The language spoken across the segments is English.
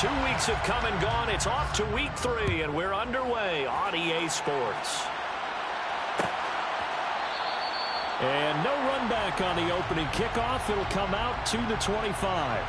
2 weeks have come and gone. It's off to week 3, and we're underway on EA Sports. And no run back on the opening kickoff. It'll come out to the 25.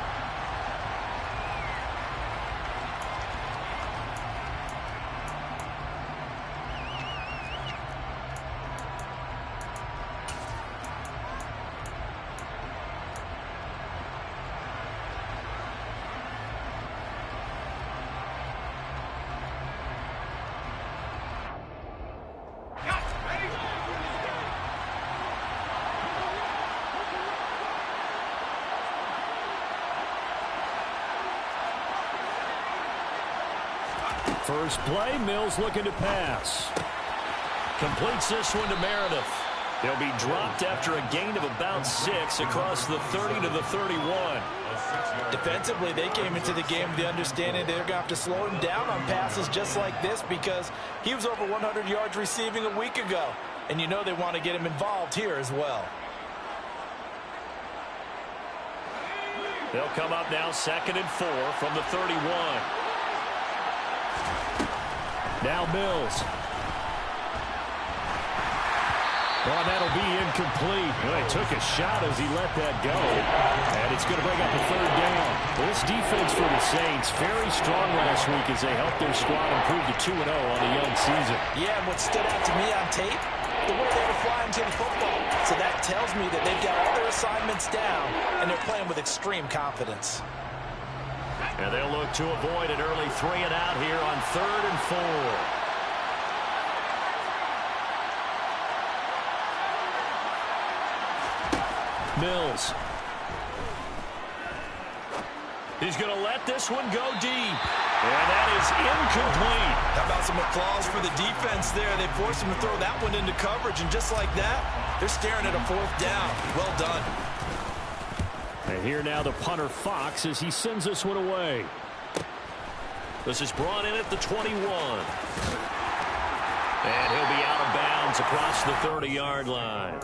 First play, Mills looking to pass. Completes this one to Meredith. He'll be dropped after a gain of about 6 across the 30 to the 31. Defensively, they came into the game with the understanding they're going to have to slow him down on passes just like this because he was over 100 yards receiving a week ago. And you know they want to get him involved here as well. They'll come up now 2nd and 4 from the 31. Now Mills. Well, that'll be incomplete. Well, he took a shot as he let that go. And it's going to bring up a 3rd down. This defense for the Saints, very strong last week as they helped their squad improve to 2-0 on the young season. Yeah, and what stood out to me on tape, the way they were flying to the football. So that tells me that they've got all their assignments down, and they're playing with extreme confidence. And they'll look to avoid an early 3 and out here on 3rd and 4. Mills. He's going to let this one go deep. And that is incomplete. How about some applause for the defense there? They forced him to throw that one into coverage, and just like that, they're staring at a 4th down. Well done. And here now the punter Fox as he sends this one away. This is brought in at the 21. And he'll be out of bounds across the 30-yard line.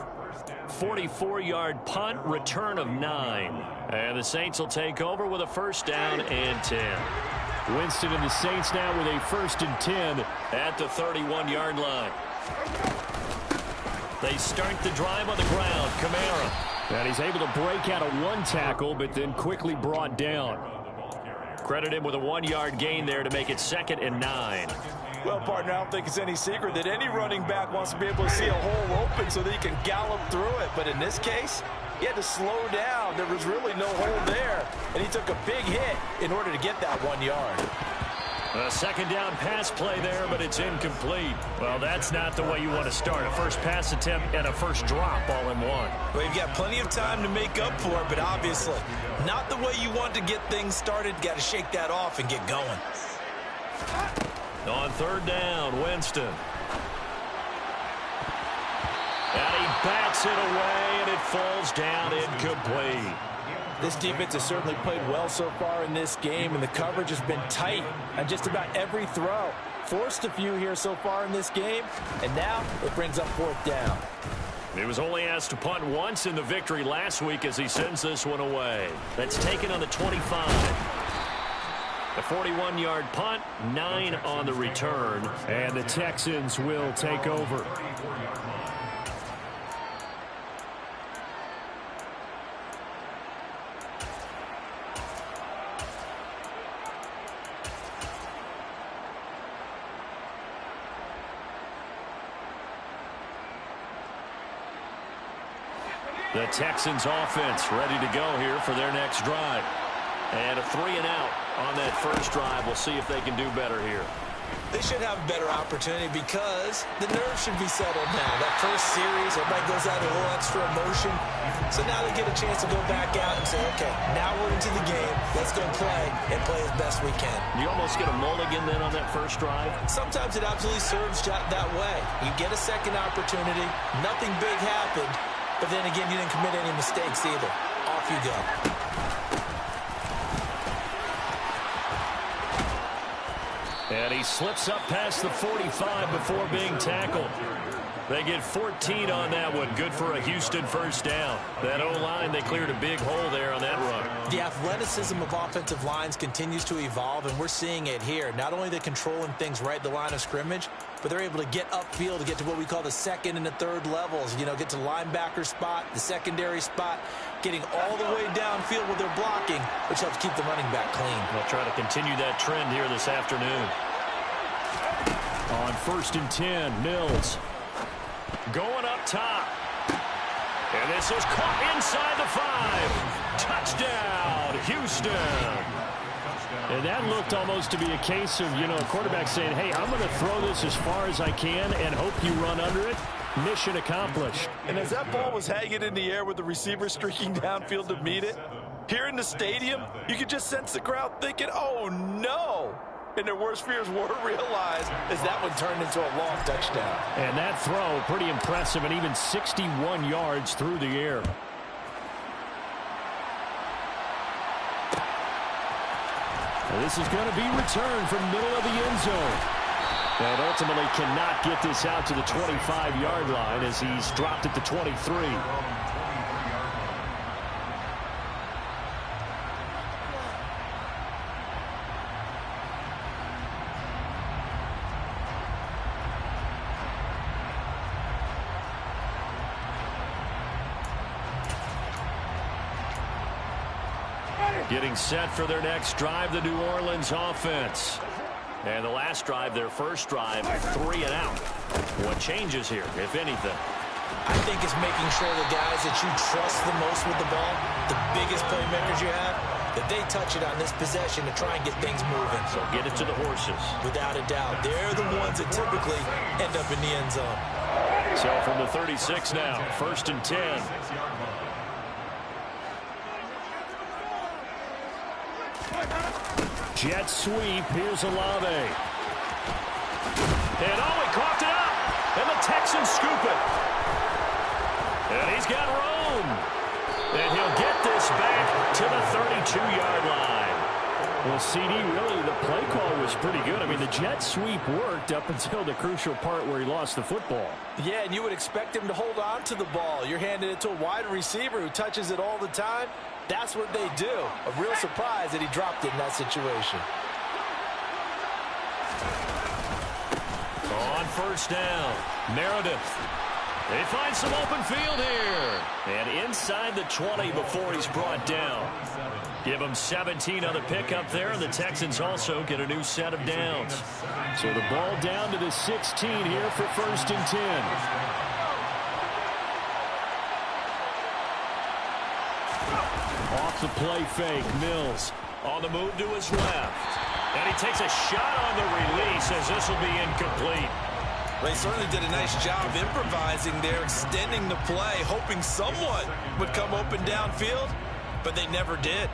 44-yard punt, return of 9. And the Saints will take over with a 1st down and 10. Winston and the Saints now with a 1st and 10 at the 31-yard line. They start the drive on the ground. Kamara. And he's able to break out of 1 tackle, but then quickly brought down. Credit him with a 1-yard gain there to make it 2nd and 9. Well, partner, I don't think it's any secret that any running back wants to be able to see a hole open so that he can gallop through it. But in this case, he had to slow down. There was really no hole there, and he took a big hit in order to get that 1 yard. A 2nd down pass play there, but it's incomplete. Well, that's not the way you want to start. A first pass attempt and a first drop all in one. Well, you've got plenty of time to make up for it, but obviously not the way you want to get things started. Got to shake that off and get going. On 3rd down, Winston. And he bats it away, and it falls down incomplete. This defense has certainly played well so far in this game, and the coverage has been tight on just about every throw. Forced a few here so far in this game, and now it brings up 4th down. He was only asked to punt once in the victory last week as he sends this one away. That's taken on the 25. A 41-yard punt, 9 on the return, and the Texans will take over. The Texans offense ready to go here for their next drive. And a 3 and out on that first drive. We'll see if they can do better here. They should have a better opportunity because the nerves should be settled now. That first series, everybody goes out a little extra emotion. So now they get a chance to go back out and say, okay, now we're into the game. Let's go play and play as best we can. You almost get a mulligan then on that first drive? Sometimes it absolutely serves that way. You get a second opportunity. Nothing big happened. But then again, you didn't commit any mistakes either. Off you go. And he slips up past the 45 before being tackled. They get 14 on that one. Good for a Houston first down. That O-line, they cleared a big hole there on that run. The athleticism of offensive lines continues to evolve, and we're seeing it here. Not only they're controlling things right at the line of scrimmage, but they're able to get upfield to get to what we call the second and the third levels. You know, get to the linebacker spot, the secondary spot, getting all the way downfield with their blocking, which helps keep the running back clean. They'll try to continue that trend here this afternoon. On 1st and 10, Mills. Going up top. And this is caught inside the 5. Touchdown, Houston. And that looked almost to be a case of, you know, a quarterback saying, hey, I'm going to throw this as far as I can and hope you run under it. Mission accomplished. And as that ball was hanging in the air with the receiver streaking downfield to meet it, here in the stadium, you could just sense the crowd thinking, oh, no. And their worst fears were realized as that one turned into a long touchdown. And that throw, pretty impressive, and even 61 yards through the air. And this is going to be returned from middle of the end zone. And ultimately cannot get this out to the 25-yard line as he's dropped at the 23. Getting set for their next drive, the New Orleans offense. And the last drive, their first drive, 3 and out. What changes here, if anything? I think it's making sure the guys that you trust the most with the ball, the biggest playmakers you have, that they touch it on this possession to try and get things moving. So get it to the horses. Without a doubt. They're the ones that typically end up in the end zone. So from the 36 now, 1st and 10. Jet sweep. Here's Olave. And he coughed it up. And the Texans scoop it. And he's got room. And he'll get this back to the 32-yard line. Well, CD, really, the play call was pretty good. I mean, the jet sweep worked up until the crucial part where he lost the football. Yeah, and you would expect him to hold on to the ball. You're handing it to a wide receiver who touches it all the time. That's what they do. A real surprise that he dropped it in that situation. On 1st down, Meredith. They find some open field here. And inside the 20 before he's brought down. Give him 17 on the pickup there, and the Texans also get a new set of downs. So the ball down to the 16 here for 1st and 10. Off the play fake, Mills on the move to his left. And he takes a shot on the release as this will be incomplete. They certainly did a nice job improvising there, extending the play, hoping someone would come open downfield, but they never did.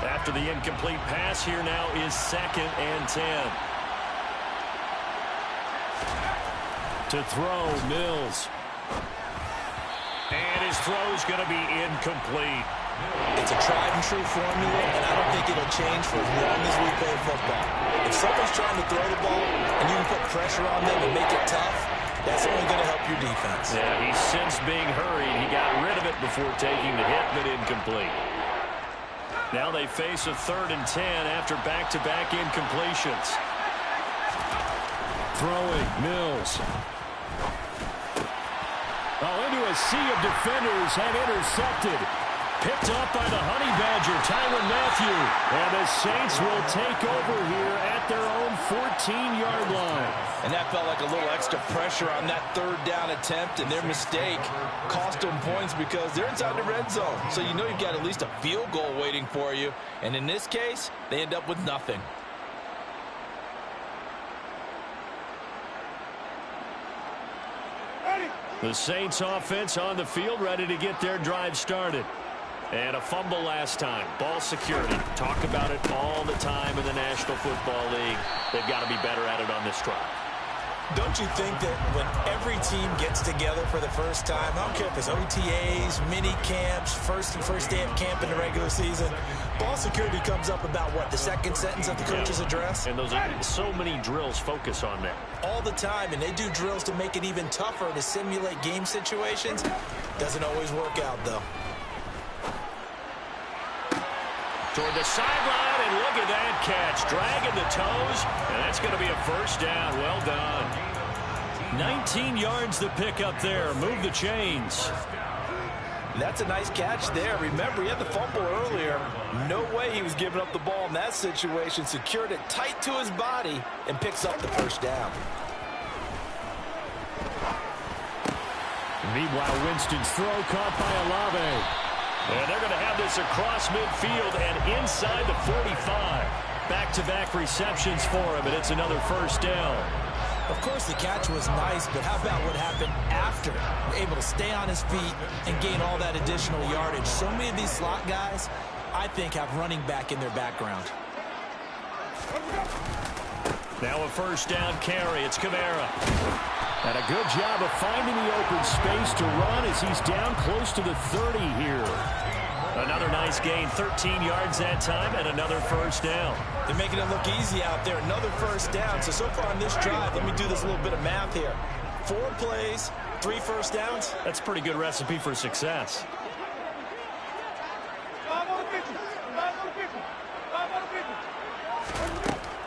After the incomplete pass, here now is 2nd and 10. To throw, Mills. And his throw's going to be incomplete. It's a tried-and-true formula, and I don't think it'll change for as long as we play football. If someone's trying to throw the ball and you can put pressure on them and make it tough, that's only going to help your defense. Yeah, he's since being hurried. He got rid of it before taking the hit, but incomplete. Now they face a 3rd and 10 after back-to-back incompletions. Throwing, Mills. Oh, into a sea of defenders and intercepted. Picked up by the Honey Badger, Tyrann Mathieu. And the Saints will take over here at their own 14-yard line. And that felt like a little extra pressure on that 3rd down attempt, and their mistake cost them points because they're inside the red zone. So you know you've got at least a field goal waiting for you. And in this case, they end up with nothing. The Saints offense on the field, ready to get their drive started. And a fumble last time. Ball security. Talk about it all the time in the National Football League. They've got to be better at it on this drive. Don't you think that when every team gets together for the first time, I don't care if it's OTAs, mini camps, first day of camp in the regular season, ball security comes up about what, the second sentence of the coach's address? And those are so many drills focus on that. All the time, and they do drills to make it even tougher to simulate game situations. Doesn't always work out, though. Toward the sideline, and look at that catch. Dragging the toes, and that's going to be a first down. Well done. 19 yards to pick up there. Move the chains. That's a nice catch there. Remember, he had the fumble earlier. No way he was giving up the ball in that situation. Secured it tight to his body and picks up the first down. Meanwhile, Winston's throw caught by Olave. And they're going to have this across midfield and inside the 45. Back-to-back receptions for him, and it's another first down. Of course, the catch was nice, but how about what happened after? Able to stay on his feet and gain all that additional yardage. So many of these slot guys, I think, have running back in their background. Now a first down carry. It's Kamara. And a good job of finding the open space to run as he's down close to the 30 here. Another nice gain, 13 yards that time, and another first down. They're making it look easy out there. Another first down. So far on this drive, let me do this little bit of math here. 4 plays, 3 first downs. That's a pretty good recipe for success.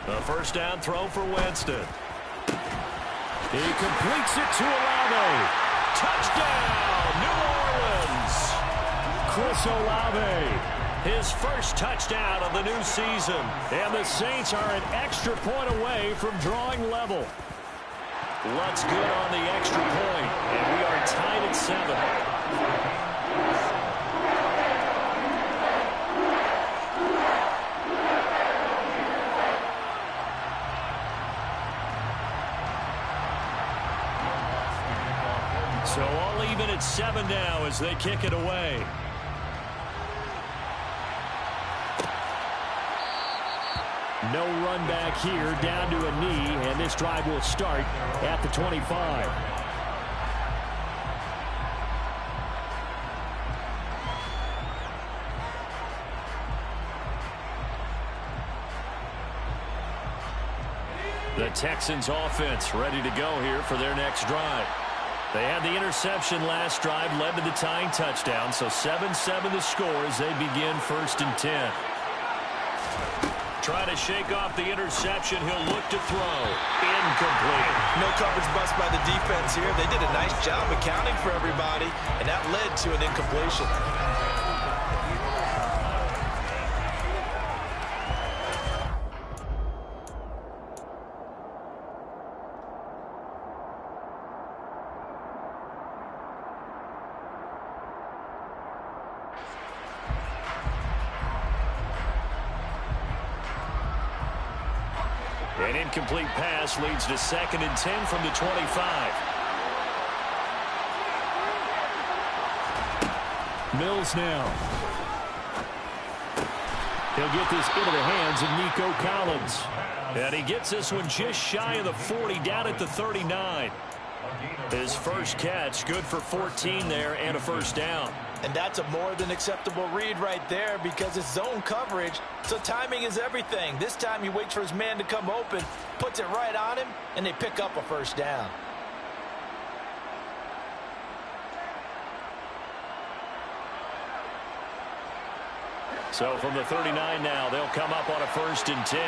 A first down throw for Winston. He completes it to Olave. Touchdown, New Orleans. Chris Olave, his first touchdown of the new season. And the Saints are an extra point away from drawing level. Lutz good on the extra point, and we are tied at 7. So all even at 7 now as they kick it away. No run back here, down to a knee, and this drive will start at the 25. The Texans offense ready to go here for their next drive. They had the interception last drive, led to the tying touchdown, so 7-7 the score as they begin 1st and 10. Trying to shake off the interception. He'll look to throw. Incomplete. No coverage bust by the defense here. They did a nice job accounting for everybody, and that led to an incompletion. An incomplete pass leads to 2nd and 10 from the 25. Mills now. He'll get this into the hands of Nico Collins. And he gets this one just shy of the 40, down at the 39. His first catch, good for 14 there and a first down. And that's a more than acceptable read right there because it's zone coverage, so timing is everything. This time he waits for his man to come open, puts it right on him, and they pick up a first down. So from the 39 now, they'll come up on a 1st and 10.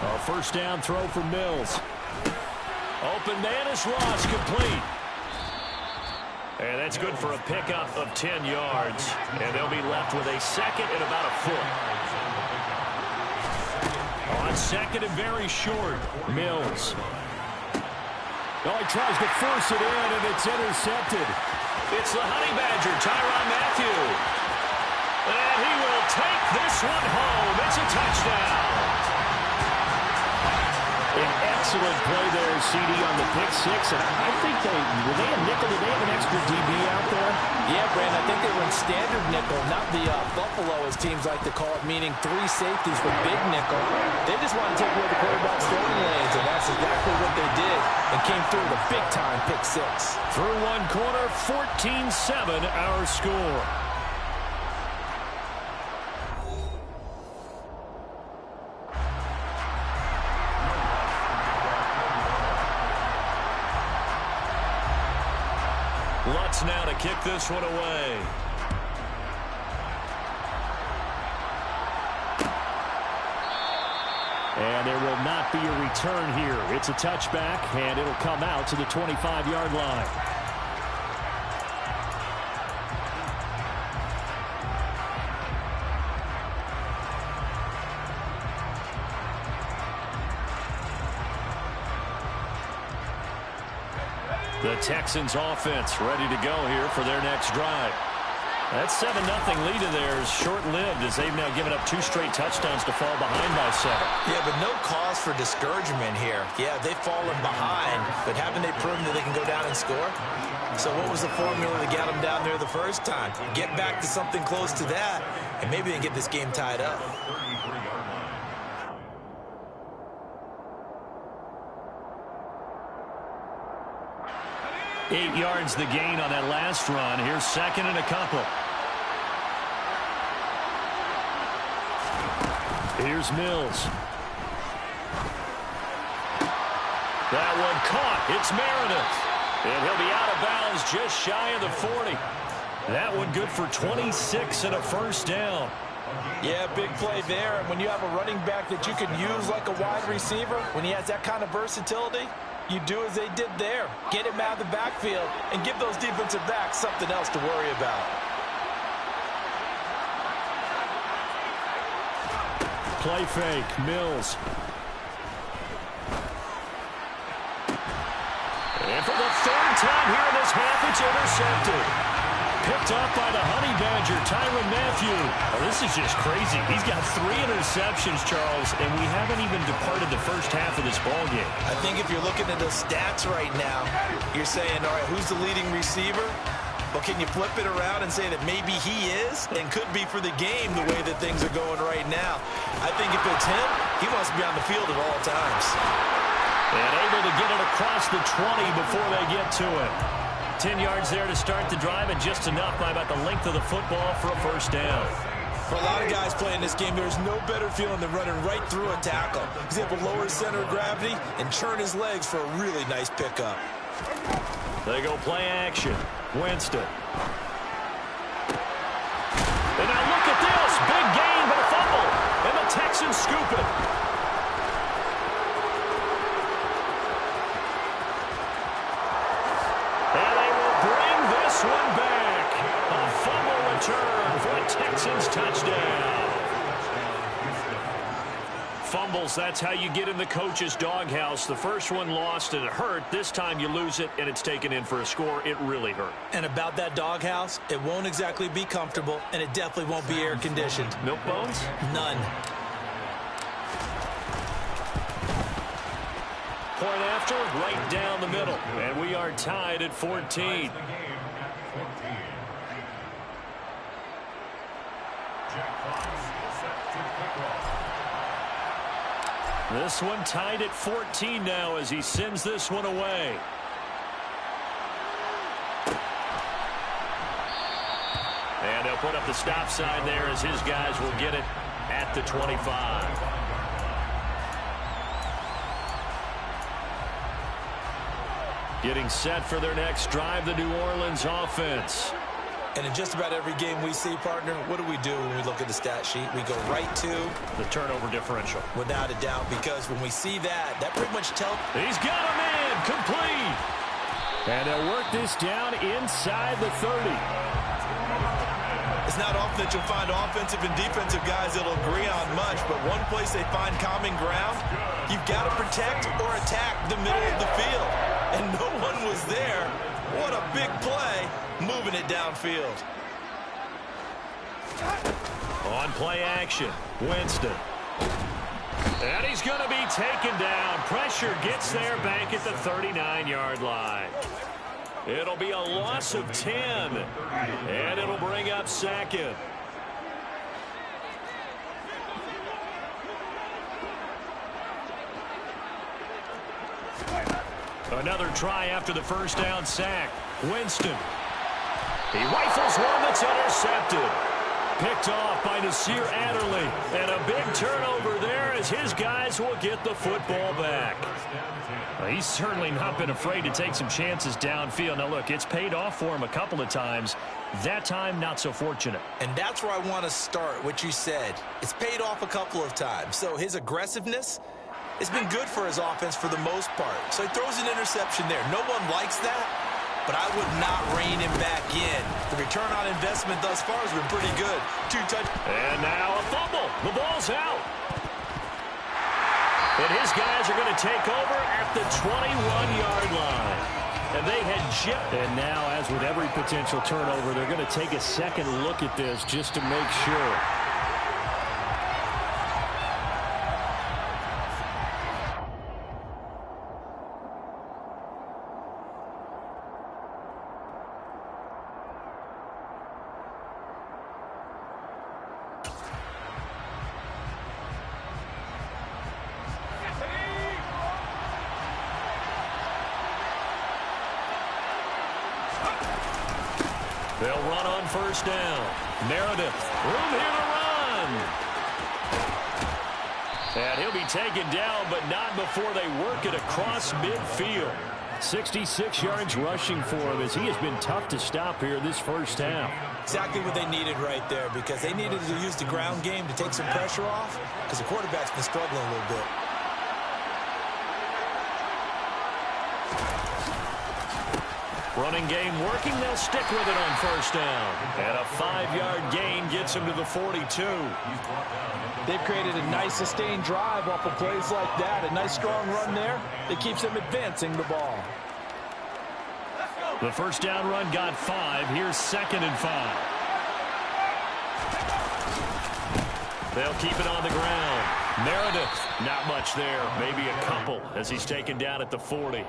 A first down throw for Mills. Open man is Ross, complete. And that's good for a pickup of 10 yards. And they'll be left with a 2nd and about a foot. On 2nd and very short, Mills. Oh, he tries to force it in, and it's intercepted. It's the Honey Badger, Tyrann Mathieu. And he will take this one home. It's a touchdown. An Excellent play there, CD, on the pick six. And I think were they a nickel? Did they have an extra DB out there? Yeah, Brandon, I think they were in standard nickel, not the Buffalo, as teams like to call it, meaning 3 safeties with big nickel. They just want to take away the quarterback's throwing lanes, and that's exactly what they did, and came through with a big-time pick six. Through one quarter, 14-7 our score. Lutz now to kick this one away. And there will not be a return here. It's a touchback, and it'll come out to the 25-yard line. The Texans offense ready to go here for their next drive. That 7-0 lead of theirs short-lived as they've now given up 2 straight touchdowns to fall behind by 7. Yeah, but no cause for discouragement here. Yeah, they've fallen behind, but haven't they proven that they can go down and score? So what was the formula to get them down there the first time? Get back to something close to that, and maybe they get this game tied up. Eight yards the gain on that last run. Here's second and a couple. Here's Mills. That one caught. It's Meredith. And he'll be out of bounds just shy of the 40. That one good for 26 and a first down. Yeah, big play there. And when you have a running back that you can use like a wide receiver, when he has that kind of versatility, you do as they did there. Get him out of the backfield and give those defensive backs something else to worry about. Play fake, Mills. And for the 3rd time here in this half, it's intercepted. Picked up by the Honey Badger, Tyrann Mathieu. Oh, this is just crazy. He's got 3 interceptions, Charles, and we haven't even departed the first half of this ballgame. I think if you're looking at those stats right now, you're saying, all right, who's the leading receiver? Well, can you flip it around and say that maybe he is and could be for the game the way that things are going right now? I think if it's him, he wants to be on the field at all times. And able to get it across the 20 before they get to it. 10 yards there to start the drive, and just enough by about the length of the football for a first down. For a lot of guys playing this game, there's no better feeling than running right through a tackle. He's able to lower his center of gravity and churn his legs for a really nice pickup. They go play action. Winston. And now look at this. Big gain, but a fumble. And the Texans scoop it. And they will bring this one back. A fumble return for a Texans touchdown. Fumbles, that's how you get in the coach's doghouse. The first one lost and it hurt. This time you lose it and it's taken in for a score. It really hurt. And about that doghouse, it won't exactly be comfortable, and it definitely won't be air-conditioned. Milk bones? None. Point after, right down the middle. And we are tied at 14. This one tied at 14 now as he sends this one away. And they'll put up the stop sign there as his guys will get it at the 25. Getting set for their next drive, the New Orleans offense. And in just about every game we see, partner, what do we do when we look at the stat sheet? We go right to the turnover differential. Without a doubt, because when we see that, that pretty much tells. He's got a man, complete. And they'll work this down inside the 30. It's not often that you'll find offensive and defensive guys that'll agree on much, but one place they find common ground, you've got to protect or attack the middle of the field. And no one was there. What a big play, moving it downfield. On play action, Winston. And he's going to be taken down. Pressure gets there back at the 39-yard line. It'll be a loss of 10. And it'll bring up second. Another try after the first down sack. Winston. He rifles one that's intercepted. Picked off by Nasir Adderley. And a big turnover there as his guys will get the football back. Well, he's certainly not been afraid to take some chances downfield. Now, look, it's paid off for him a couple of times. That time, not so fortunate. And that's where I want to start, what you said. It's paid off a couple of times. So his aggressiveness, it's been good for his offense for the most part. So he throws an interception there. No one likes that, but I would not rein him back in. The return on investment thus far has been pretty good. 2 touchdowns. And now a fumble. The ball's out. And his guys are going to take over at the 21-yard line. And they had just... And now, as with every potential turnover, they're going to take a second look at this just to make sure. They'll run on first down. Meredith, room here to run. And he'll be taken down, but not before they work it across midfield. 66 yards rushing for him as he has been tough to stop here this first half. Exactly what they needed right there, because they needed to use the ground game to take some pressure off, because the quarterback's been struggling a little bit. Running game working. They'll stick with it on first down. And a 5-yard gain gets him to the 42. They've created a nice sustained drive off of plays like that. A nice strong run there that keeps them advancing the ball. The first down run got 5. Here's 2nd and 5. They'll keep it on the ground. Meredith, not much there. Maybe a couple as he's taken down at the 40.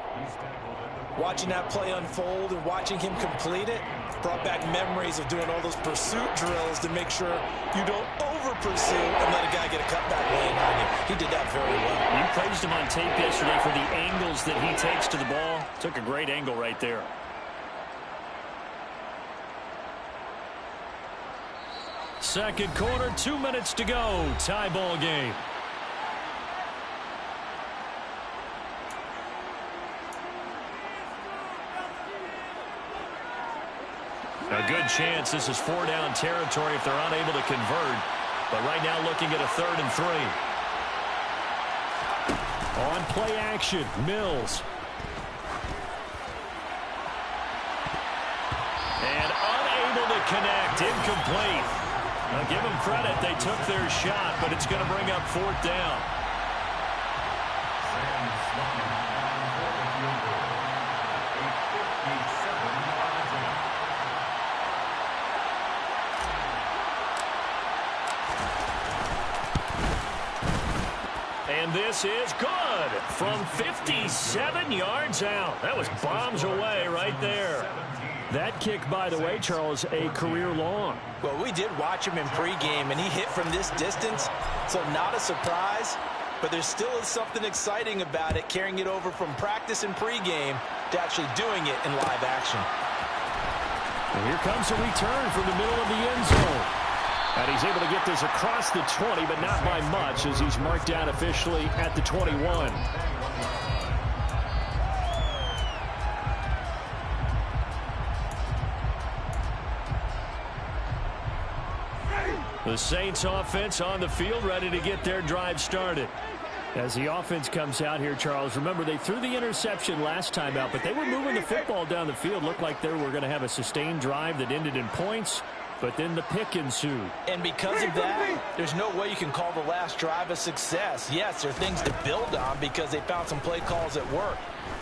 Watching that play unfold and watching him complete it brought back memories of doing all those pursuit drills to make sure you don't over-pursue and let a guy get a cutback lane on you. He did that very well. You praised him on tape yesterday for the angles that he takes to the ball. Took a great angle right there. Second quarter, 2 minutes to go. Tie ball game. A good chance this is 4-down territory if they're unable to convert. But right now looking at a 3rd and 3. On play action, Mills. And unable to connect, incomplete. Now give them credit, they took their shot, but it's going to bring up 4th down. And this is good from 57 yards out. That was bombs away right there. That kick, by the way, Charles, a career long. Well, we did watch him in pregame, and he hit from this distance, so not a surprise. But there still is something exciting about it, carrying it over from practice and pregame to actually doing it in live action. And here comes a return from the middle of the end zone. And he's able to get this across the 20, but not by much as he's marked down officially at the 21. The Saints offense on the field ready to get their drive started. As the offense comes out here, Charles, remember they threw the interception last time out, but they were moving the football down the field. Looked like they were going to have a sustained drive that ended in points. But then the pick ensued. And because of that, there's no way you can call the last drive a success. Yes, there are things to build on because they found some play calls that work.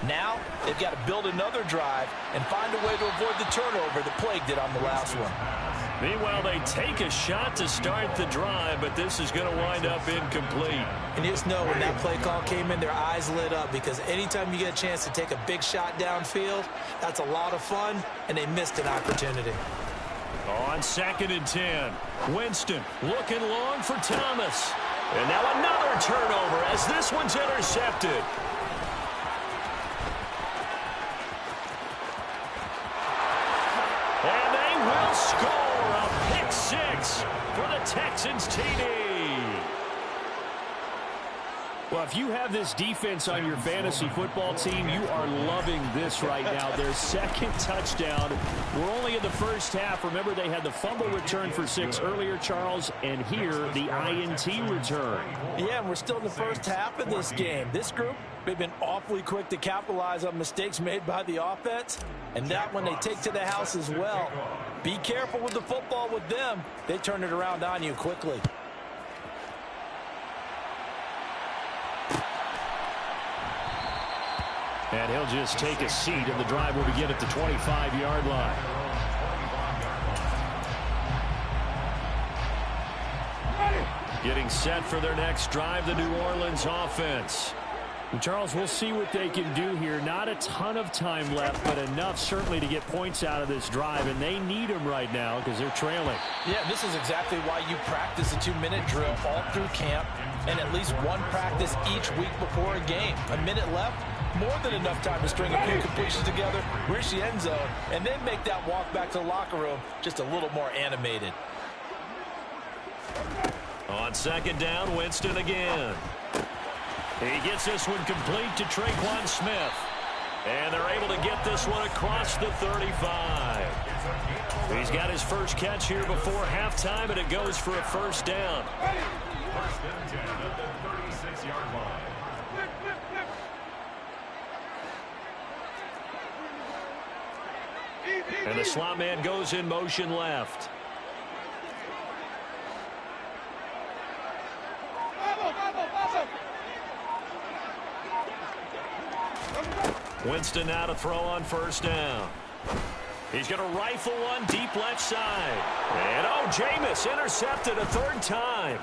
Now, they've got to build another drive and find a way to avoid the turnover that plagued it on the last one. Meanwhile, they take a shot to start the drive, but this is going to wind up incomplete. And you just know when that play call came in, their eyes lit up, because anytime you get a chance to take a big shot downfield, that's a lot of fun, and they missed an opportunity. On 2nd and 10, Winston looking long for Thomas. And now another turnover as this one's intercepted. And they will score a pick 6 for the Texans TD. Well, if you have this defense on your fantasy football team, you are loving this right now. Their second touchdown. We're only in the first half. Remember, they had the fumble return for 6 earlier, Charles, and here the INT return. Yeah, and we're still in the first half of this game. This group, they've been awfully quick to capitalize on mistakes made by the offense, and that one they take to the house as well. Be careful with the football with them. They turn it around on you quickly. And he'll just take a seat, and the drive will begin at the 25-yard line. Getting set for their next drive, the New Orleans offense. And Charles, we'll see what they can do here. Not a ton of time left, but enough certainly to get points out of this drive, and they need them right now because they're trailing. Yeah, this is exactly why you practice a 2-minute drill all through camp and at least one practice each week before a game. A minute left, more than enough time to string a few completions together, reach the end zone, and then make that walk back to the locker room just a little more animated. On 2nd down, Winston again. He gets this one complete to Traquan Smith. And they're able to get this one across the 35. He's got his first catch here before halftime, and it goes for a first down. And the slot man goes in motion left. Winston now to throw on first down. He's going to rifle one deep left side. And Jameis intercepted a 3rd time.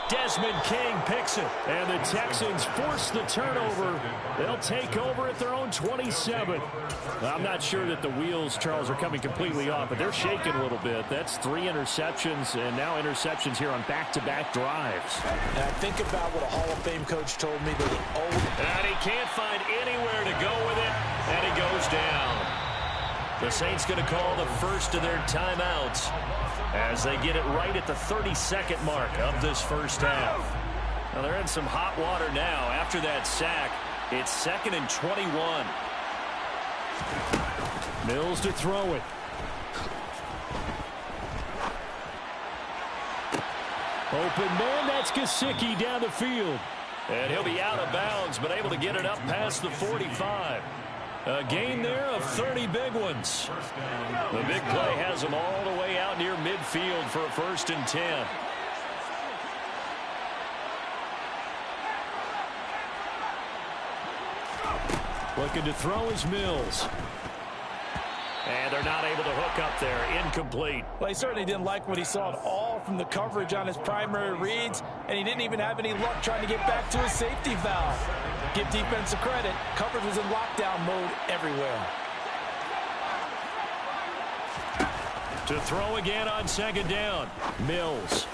Desmond King picks it. And the Texans force the turnover. They'll take over at their own 27. I'm not sure that the wheels, Charles, are coming completely off, but they're shaking a little bit. That's 3 interceptions, and now interceptions here on back-to-back drives. And I think about what a Hall of Fame coach told me that and he can't find anywhere to go with it, and he goes down. The Saints going to call the first of their timeouts as they get it right at the 32nd mark of this first half. Now they're in some hot water now. After that sack, it's 2nd and 21. Mills to throw it. Open man, that's Gesicki down the field. And he'll be out of bounds, but able to get it up past the 45. A gain there of 30 big ones. The big play has them all the way out near midfield for a 1st and 10. Looking to throw is Mills. And they're not able to hook up there. Incomplete. Well, he certainly didn't like what he saw at all from the coverage on his primary reads, and he didn't even have any luck trying to get back to his safety valve. Give defensive credit. Coverage was in lockdown mode everywhere. To throw again on 2nd down. Mills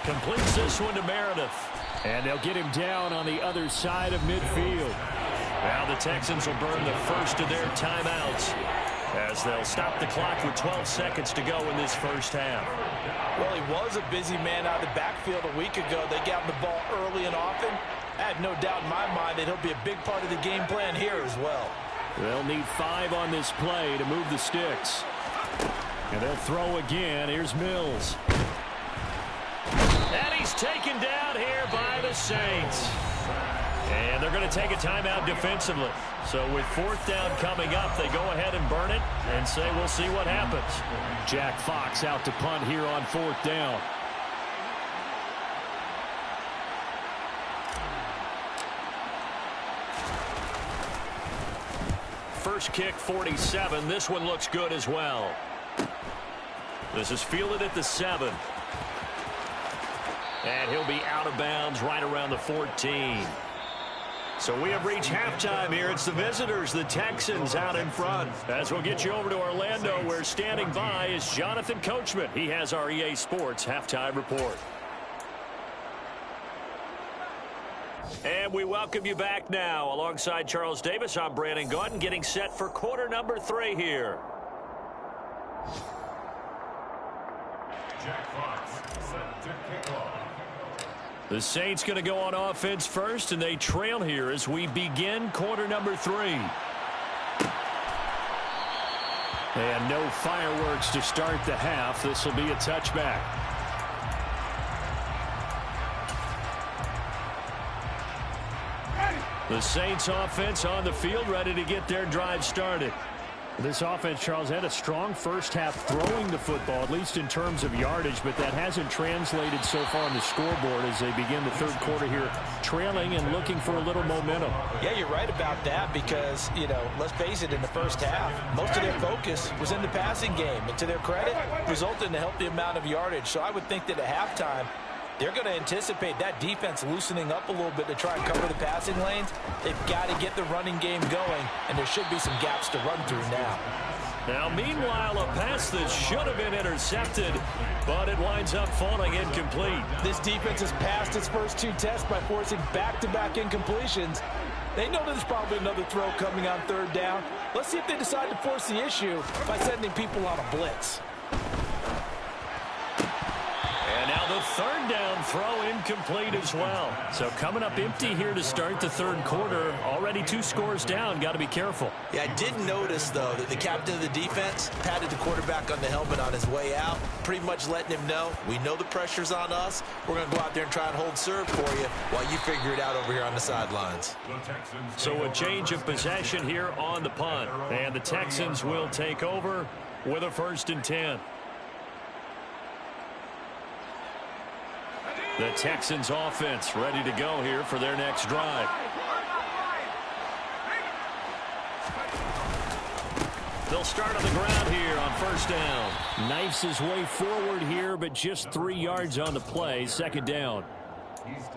completes this one to Meredith. And they'll get him down on the other side of midfield. Now the Texans will burn the first of their timeouts as they'll stop the clock with 12 seconds to go in this first half. Well, he was a busy man out of the backfield a week ago. They got him the ball early and often. I have no doubt in my mind that he'll be a big part of the game plan here as well. They'll need 5 on this play to move the sticks. And they'll throw again. Here's Mills. And he's taken down here by the Saints. And they're going to take a timeout defensively. So with 4th down coming up, they go ahead and burn it and say we'll see what happens. Jack Fox out to punt here on 4th down. First kick, 47. This one looks good as well. This is fielded at the 7. And he'll be out of bounds right around the 14. So we have reached halftime here. It's the visitors, the Texans, out in front. As we'll get you over to Orlando, where standing by is Jonathan Coachman. He has our EA Sports halftime report. And we welcome you back now. Alongside Charles Davis, I'm Brandon Gaudin, getting set for quarter number 3 here. Jack Fox set to kick off. The Saints going to go on offense first, and they trail here as we begin quarter number 3. And no fireworks to start the half. This will be a touchback. The Saints offense on the field, ready to get their drive started. This offense, Charles, had a strong first half throwing the football, at least in terms of yardage, but that hasn't translated so far on the scoreboard as they begin the third quarter here, trailing and looking for a little momentum. Yeah, you're right about that because, let's face it, in the first half, most of their focus was in the passing game. And to their credit, resulted in a healthy amount of yardage. So I would think that at halftime, they're going to anticipate that defense loosening up a little bit to try and cover the passing lanes. They've got to get the running game going, and there should be some gaps to run through now. Now, meanwhile, a pass that should have been intercepted, but it winds up falling incomplete. This defense has passed its first 2 tests by forcing back-to-back incompletions. They know there's probably another throw coming on third down. Let's see if they decide to force the issue by sending people on a blitz. And now the third down throw incomplete as well. So coming up empty here to start the third quarter. Already 2 scores down. Got to be careful. Yeah, I did notice, though, that the captain of the defense patted the quarterback on the helmet on his way out, pretty much letting him know, we know the pressure's on us. We're going to go out there and try and hold serve for you while you figure it out over here on the sidelines. So a change of possession here on the punt. And the Texans will take over with a 1st and 10. The Texans offense ready to go here for their next drive. They'll start on the ground here on 1st down. Knifes his way forward here, but just 3 yards on the play. 2nd down.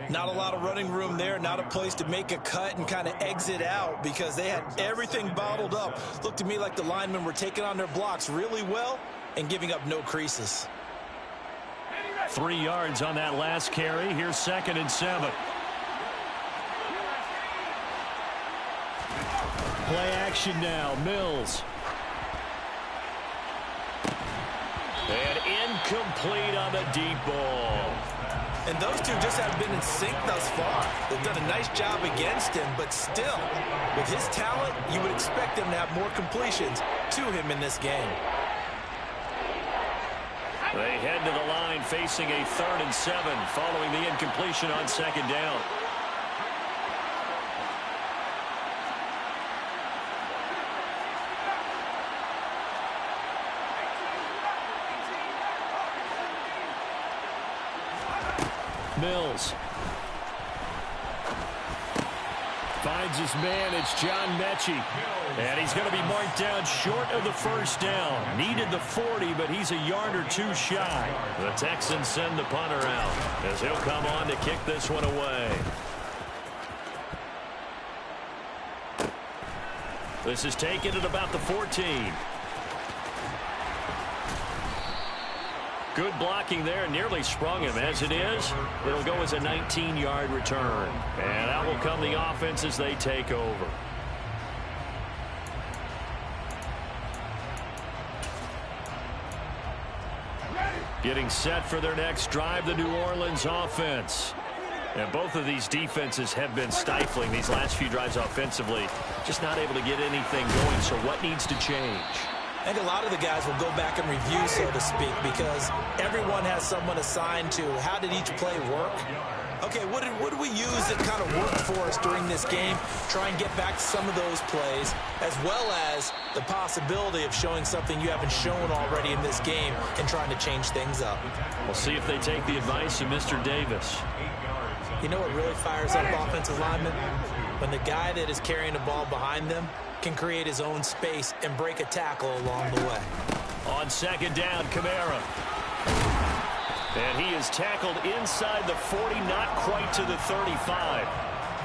Not a lot of running room there, not a place to make a cut and kind of exit out because they had everything bottled up. Looked to me like the linemen were taking on their blocks really well and giving up no creases. 3 yards on that last carry. Here's 2nd and 7. Play action now. Mills. And incomplete on the deep ball. And those two just haven't been in sync thus far. They've done a nice job against him, but still, with his talent, you would expect them to have more completions to him in this game. They head to the line facing a 3rd and 7 following the incompletion on 2nd down. Mills. Finds his man. It's John Mechie. And he's going to be marked down short of the 1st down. Needed the 40, but he's a yard or 2 shy. The Texans send the punter out as he'll come on to kick this one away. This is taken at about the 14. Good blocking there, nearly sprung him. As it is, it'll go as a 19-yard return. And out will come the offense as they take over. Getting set for their next drive, the New Orleans offense. And both of these defenses have been stifling these last few drives offensively. Just not able to get anything going. So what needs to change? I think a lot of the guys will go back and review, so to speak, because everyone has someone assigned to how did each play work. Okay, what did we use that kind of worked for us during this game? Try and get back to some of those plays, as well as the possibility of showing something you haven't shown already in this game and trying to change things up. We'll see if they take the advice of Mr. Davis. You know what really fires up offensive linemen? When the guy that is carrying the ball behind them can create his own space and break a tackle along the way. On on second down, Kamara. And he is tackled inside the 40, not quite to the 35.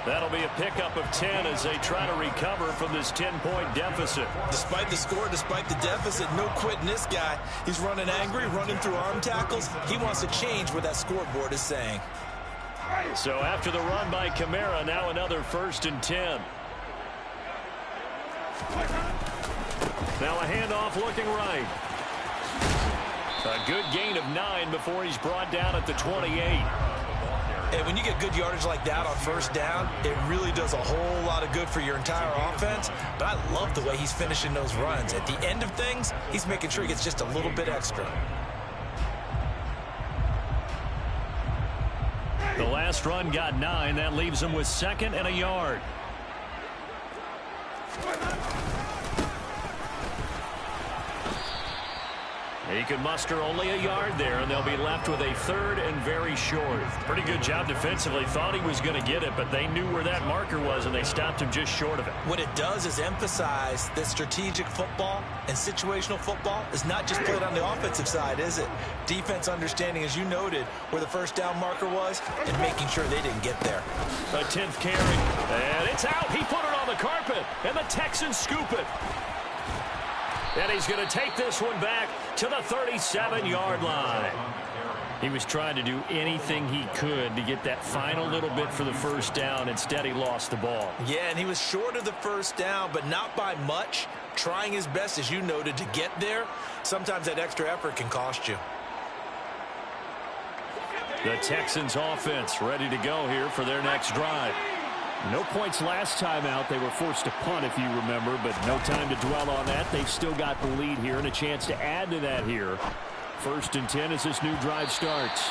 That'll be a pickup of 10 as they try to recover from this 10-point deficit. Despite the score, despite the deficit, no quitting this guy. He's running angry, running through arm tackles. He wants to change what that scoreboard is saying. So after the run by Kamara, now another 1st and 10. Now a handoff looking right. A good gain of 9 before he's brought down at the 28. And when you get good yardage like that on 1st down, it really does a whole lot of good for your entire offense. But I love the way he's finishing those runs. At the end of things, he's making sure he gets just a little bit extra. The last run got 9. That leaves him with 2nd and a yard. He could muster only a yard there, and they'll be left with a 3rd and very short. Pretty good job defensively. Thought he was going to get it, but they knew where that marker was, and they stopped him just short of it. What it does is emphasize that strategic football and situational football is not just played on the offensive side, is it? Defense understanding, as you noted, where the 1st down marker was and making sure they didn't get there. A 10th carry, and it's out. He put it on the carpet, and the Texans scoop it. And he's going to take this one back to the 37-yard line. He was trying to do anything he could to get that final little bit for the 1st down. Instead, he lost the ball. Yeah, and he was short of the 1st down, but not by much. Trying his best, as you noted, to get there. Sometimes that extra effort can cost you. The Texans offense ready to go here for their next drive. No points last time out. They were forced to punt, if you remember, but no time to dwell on that. They've still got the lead here and a chance to add to that here. 1st and 10 as this new drive starts.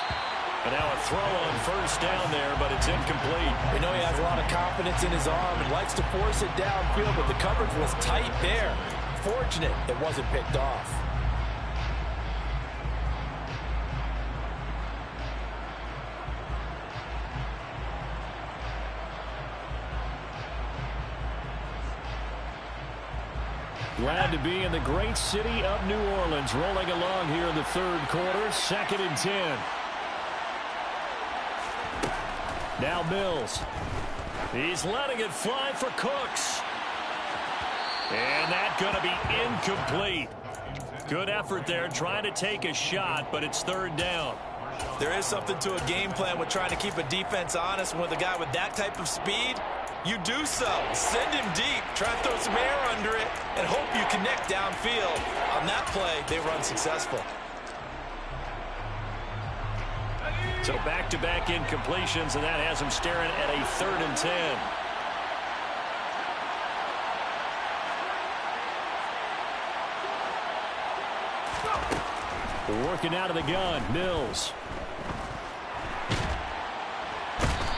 And now a throw on 1st down there, but it's incomplete. We know he has a lot of confidence in his arm and likes to force it downfield, but the coverage was tight there. Fortunate it wasn't picked off. Glad to be in the great city of New Orleans, rolling along here in the 3rd quarter, 2nd and 10. Now Mills. He's letting it fly for Cooks. And that's going to be incomplete. Good effort there, trying to take a shot, but it's 3rd down. There is something to a game plan with trying to keep a defense honest. With a guy with that type of speed, you do so. Send him deep, try to throw some air under it, and hope you connect downfield. On that play, they run successful. So back-to-back incompletions, and that has him staring at a 3rd and 10. Working out of the gun, Mills.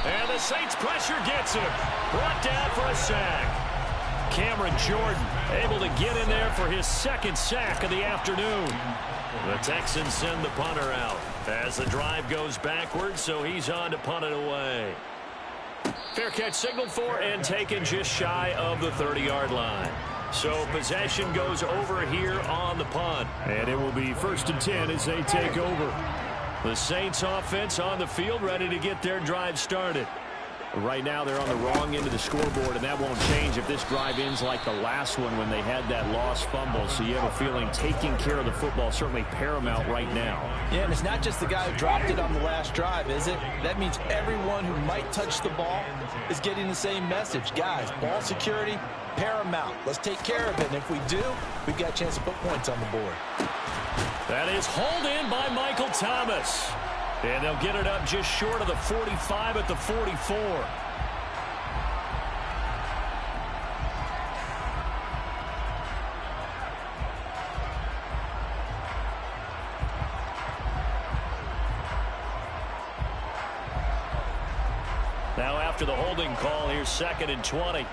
And the Saints pressure gets him. Brought down for a sack. Cameron Jordan able to get in there for his 2nd sack of the afternoon. The Texans send the punter out as the drive goes backwards, so he's on to punt it away. Fair catch signaled for and taken just shy of the 30-yard line. So possession goes over here on the punt. And it will be 1st and 10 as they take over. The Saints offense on the field ready to get their drive started. Right now they're on the wrong end of the scoreboard, and that won't change if this drive ends like the last one when they had that lost fumble. So you have a feeling taking care of the football is certainly paramount right now. Yeah, and it's not just the guy who dropped it on the last drive, is it? That means everyone who might touch the ball is getting the same message. Guys, ball security, paramount. Let's take care of it, and if we do, we've got a chance to put points on the board. That is hauled in by Michael Thomas. And they'll get it up just short of the 45 at the 44. Now after the holding call, here's 2nd and 20.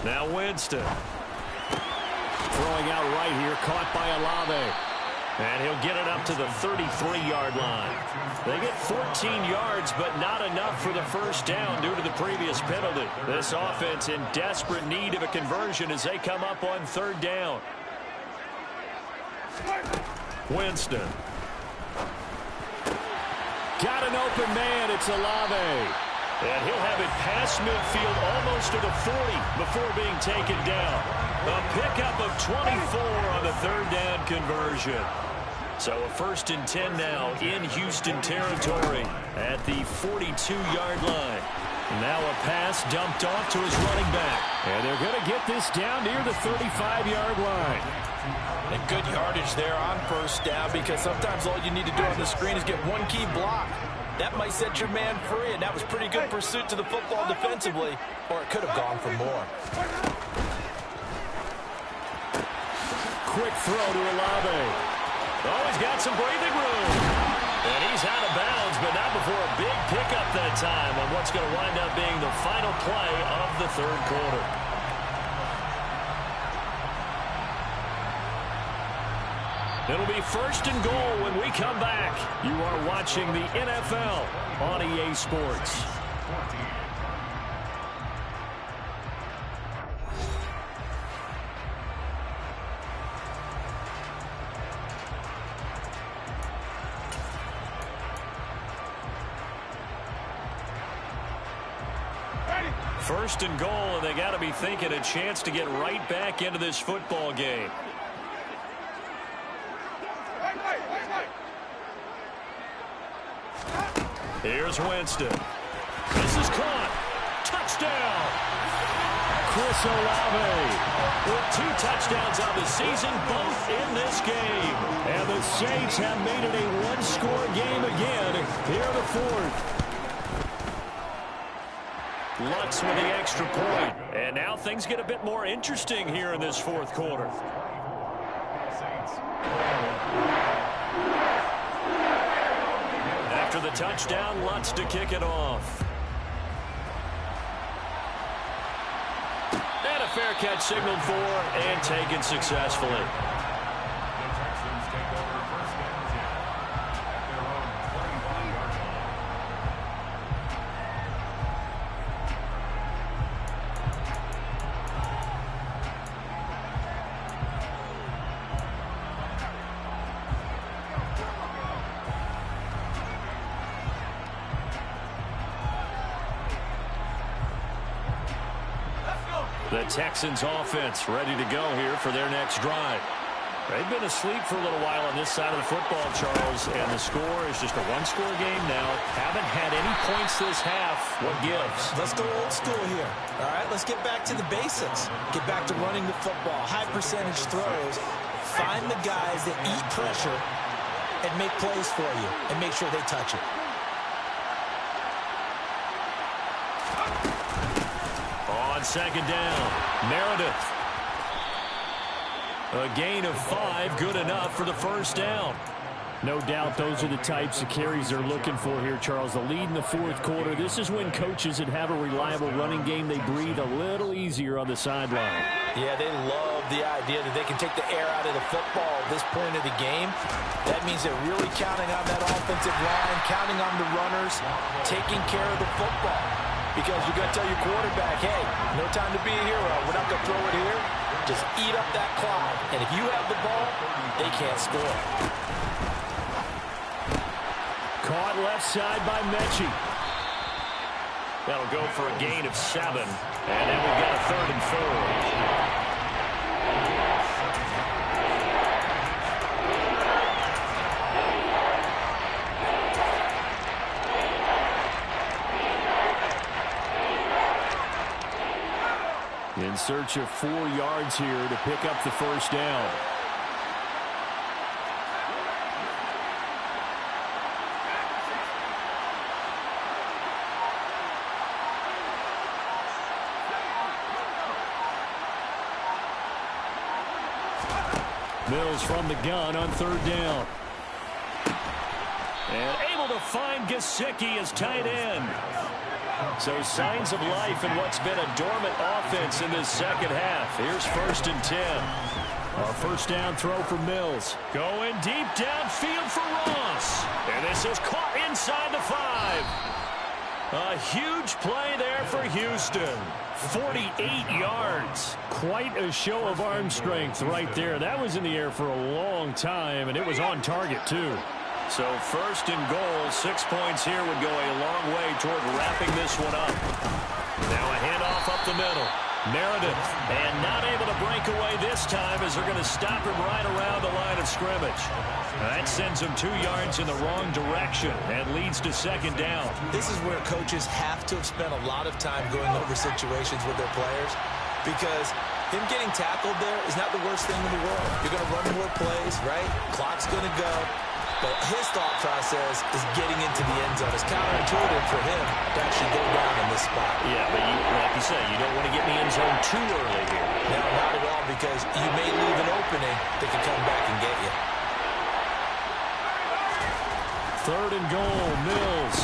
Now Winston. Throwing out right here, caught by Olave. And he'll get it up to the 33-yard line. They get 14 yards, but not enough for the first down due to the previous penalty. This offense in desperate need of a conversion as they come up on third down. Winston. Got an open man. It's Olave. And he'll have it past midfield almost to the 40 before being taken down. A pickup of 24 on the third down conversion. So a 1st and 10 now in Houston territory at the 42-yard line. Now a pass dumped off to his running back. And they're going to get this down near the 35-yard line. And good yardage there on first down, because sometimes all you need to do on the screen is get one key block. That might set your man free, and that was pretty good pursuit to the football defensively, or it could have gone for more. Quick throw to Olave. Oh, he's got some breathing room. And he's out of bounds, but not before a big pickup that time on what's going to wind up being the final play of the third quarter. It'll be 1st and goal when we come back. You are watching the NFL on EA Sports. First and goal, and they got to be thinking a chance to get right back into this football game. Here's Winston. This is caught. Touchdown. Chris Olave with 2 touchdowns on the season, both in this game. And the Saints have made it a one-score game again here in the 4th. Lutz with the extra point. And now things get a bit more interesting here in this 4th quarter. After the touchdown, Lutz to kick it off. And a fair catch signaled for and taken successfully. The Texans take over 1st and 10 at their own 41-yard line. The Texans offense ready to go here for their next drive. They've been asleep for a little while on this side of the football, Charles, and the score is just a one-score game now. Haven't had any points this half. What gives? Let's go old school here. All right, let's get back to the basics. Get back to running the football, high percentage throws. Find the guys that eat pressure and make plays for you and make sure they touch it. On 2nd down, Meredith. A gain of 5, good enough for the first down. No doubt those are the types of carries they're looking for here, Charles. The lead in the 4th quarter. This is when coaches that have a reliable running game, they breathe a little easier on the sideline. Yeah, they love the idea that they can take the air out of the football at this point of the game. That means they're really counting on that offensive line, counting on the runners, taking care of the football. Because you're going to tell your quarterback, hey, no time to be a hero. We're not going to throw it here. Just eat up that clock. And if you have the ball, they can't score. Caught left side by Mechie. That'll go for a gain of 7. And then we've got a 3rd and 4. In search of 4 yards here to pick up the first down. Mills from the gun on 3rd down. And able to find Gesicki as tight end. So signs of life in what's been a dormant offense in this second half. Here's 1st and 10. Our first down throw for Mills. Going deep downfield for Ross. And this is caught inside the 5. A huge play there for Houston. 48 yards. Quite a show of arm strength right there. That was in the air for a long time, and it was on target, too. So first and goal, 6 points here would go a long way toward wrapping this one up. Now a handoff up the middle. Meredith, and not able to break away this time as they're going to stop him right around the line of scrimmage. That sends him 2 yards in the wrong direction and leads to second down. This is where coaches have to have spent a lot of time going over situations with their players, because him getting tackled there is not the worst thing in the world. You're going to run more plays, right? Clock's going to go. But his thought process is getting into the end zone. It's counterintuitive for him to actually go down in this spot. Yeah, but like you say, you don't want to get in the end zone too early here. No, not at all, because you may leave an opening that can come back and get you. Third and goal, Mills.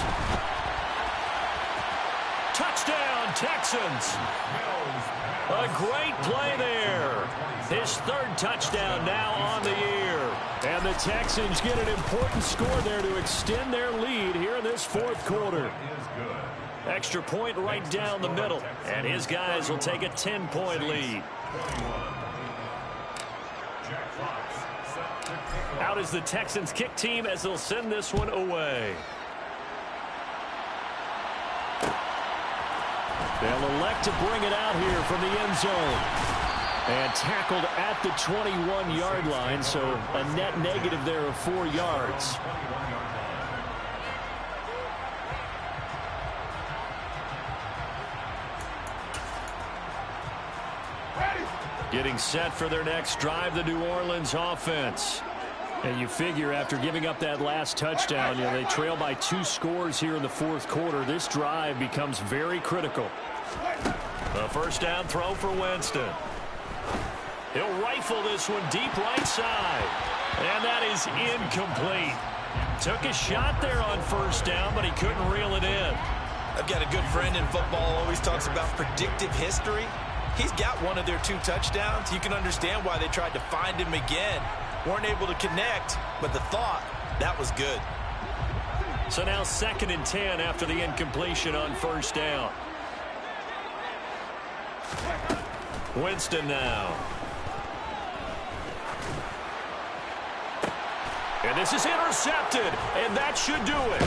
Touchdown, Texans. A great play there. His third touchdown now on the year. And the Texans get an important score there to extend their lead here in this fourth quarter. Extra point right down the middle. And his guys will take a 10-point lead. Out is the Texans kick team as they'll send this one away. They'll elect to bring it out here from the end zone. And tackled at the 21-yard line, so a net negative there of 4 yards. Getting set for their next drive, the New Orleans offense. And you figure after giving up that last touchdown, they trail by 2 scores here in the fourth quarter. This drive becomes very critical. A first down throw for Winston. He'll rifle this one deep right side. And that is incomplete. Took a shot there on first down, but he couldn't reel it in. I've got a good friend in football, always talks about predictive history. He's got one of their 2 touchdowns. You can understand why they tried to find him again. Weren't able to connect, but the thought, that was good. So now 2nd and 10 after the incompletion on first down. Winston now. And this is intercepted, and that should do it.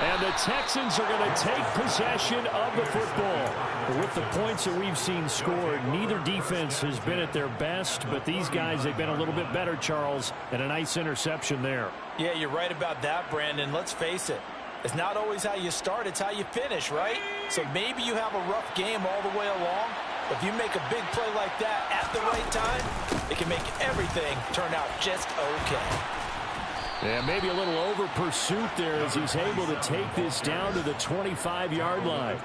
And the Texans are going to take possession of the football. With the points that we've seen scored, neither defense has been at their best, but these guys, they've been a little bit better, Charles, and a nice interception there. Yeah, you're right about that, Brandon. Let's face it. It's not always how you start, it's how you finish, right? So maybe you have a rough game all the way along. If you make a big play like that at the right time, it can make everything turn out just okay. Yeah, maybe a little over pursuit there as he's able to take this down to the 25-yard line.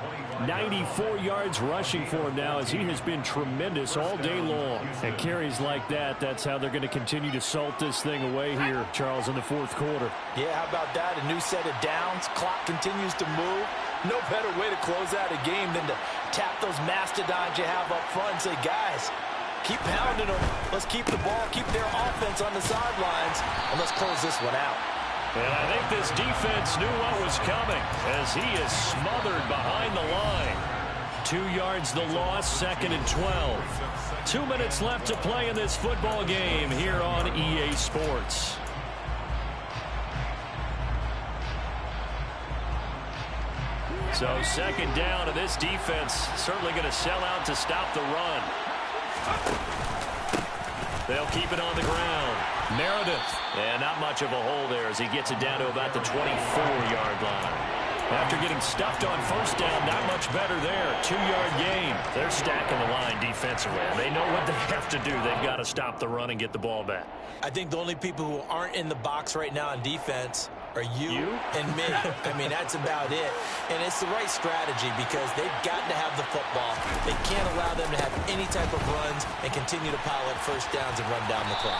94 yards rushing for him now as he has been tremendous all day long. And carries like that, that's how they're going to continue to salt this thing away here, Charles, in the fourth quarter. Yeah, how about that? A new set of downs. Clock continues to move. No better way to close out a game than to tap those mastodons you have up front and say, guys, keep pounding them. Let's keep the ball, keep their offense on the sidelines, and let's close this one out. And I think this defense knew what was coming as he is smothered behind the line. 2 yards the loss, 2nd and 12. 2 minutes left to play in this football game here on EA Sports. So 2nd down, and this defense certainly going to sell out to stop the run. They'll keep it on the ground. Meredith. And not much of a hole there as he gets it down to about the 24-yard line. After getting stuffed on first down, not much better there. 2-yard gain. They're stacking the line defensively. They know what they have to do. They've got to stop the run and get the ball back. I think the only people who aren't in the box right now on defense are you and me. I mean, that's about it. And it's the right strategy because they've got to have the football. They can't allow them to have any type of runs and continue to pile up first downs and run down the clock.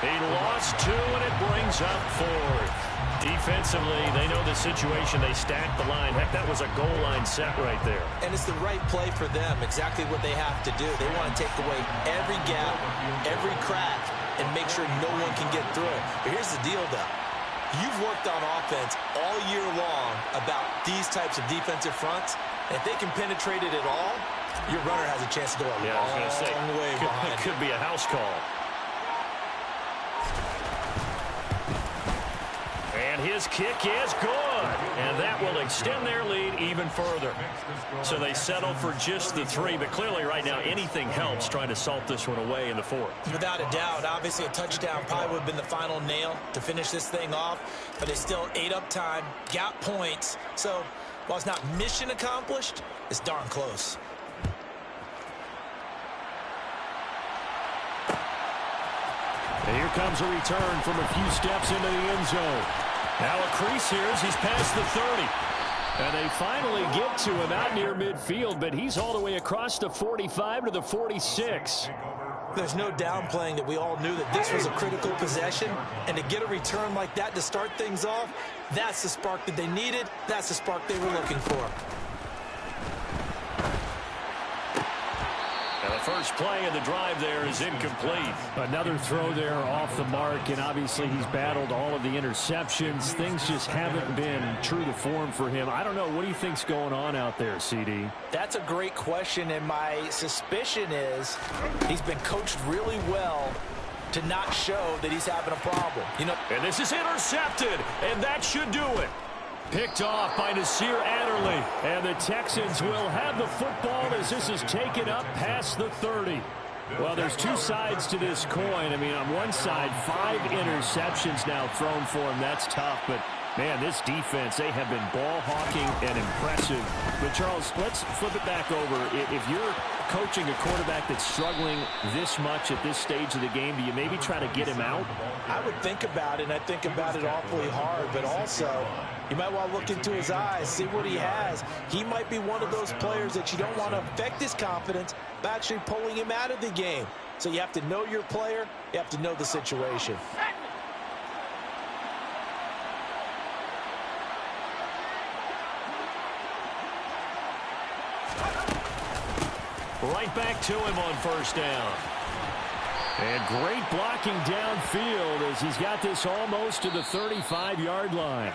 He lost 2, and it brings up 4th. Defensively, they know the situation. They stacked the line. Heck, that was a goal line set right there. And it's the right play for them, exactly what they have to do. They want to take away every gap, every crack, and make sure no one can get through it. But here's the deal, though. You've worked on offense all year long about these types of defensive fronts. And if they can penetrate it at all, your runner has a chance to go a long way behind. It could be a house call. And his kick is good. And that will extend their lead even further. So they settle for just the 3. But clearly right now anything helps trying to salt this one away in the 4th. Without a doubt. Obviously a touchdown probably would have been the final nail to finish this thing off. But they still ate up time, got points. So while it's not mission accomplished, it's darn close. And here comes a return from a few steps into the end zone. Now a crease here as he's past the 30. And they finally get to him out near midfield, but he's all the way across the 45 to the 46. There's no downplaying that we all knew that this was a critical possession. And to get a return like that to start things off, that's the spark that they needed. That's the spark they were looking for. And the first play of the drive there is incomplete. Another throw there off the mark, and obviously he's battled all of the interceptions. Things just haven't been true to form for him. I don't know. What do you think's going on out there, CD? That's a great question, and my suspicion is he's been coached really well to not show that he's having a problem. You know, and this is intercepted, and that should do it. Picked off by Nasir Adderley. And the Texans will have the football as this is taken up past the 30. Well, there's two sides to this coin. I mean, on one side, 5 interceptions now thrown for him. That's tough, but man, this defense, they have been ball hawking and impressive. But, Charles, let's flip it back over. If you're coaching a quarterback that's struggling this much at this stage of the game, do you maybe try to get him out? I would think about it, and I think about it awfully hard, but also you might want to look into his eyes, see what he has. He might be one of those players that you don't want to affect his confidence by actually pulling him out of the game. So you have to know your player. You have to know the situation. Right back to him on first down. And great blocking downfield as he's got this almost to the 35-yard line.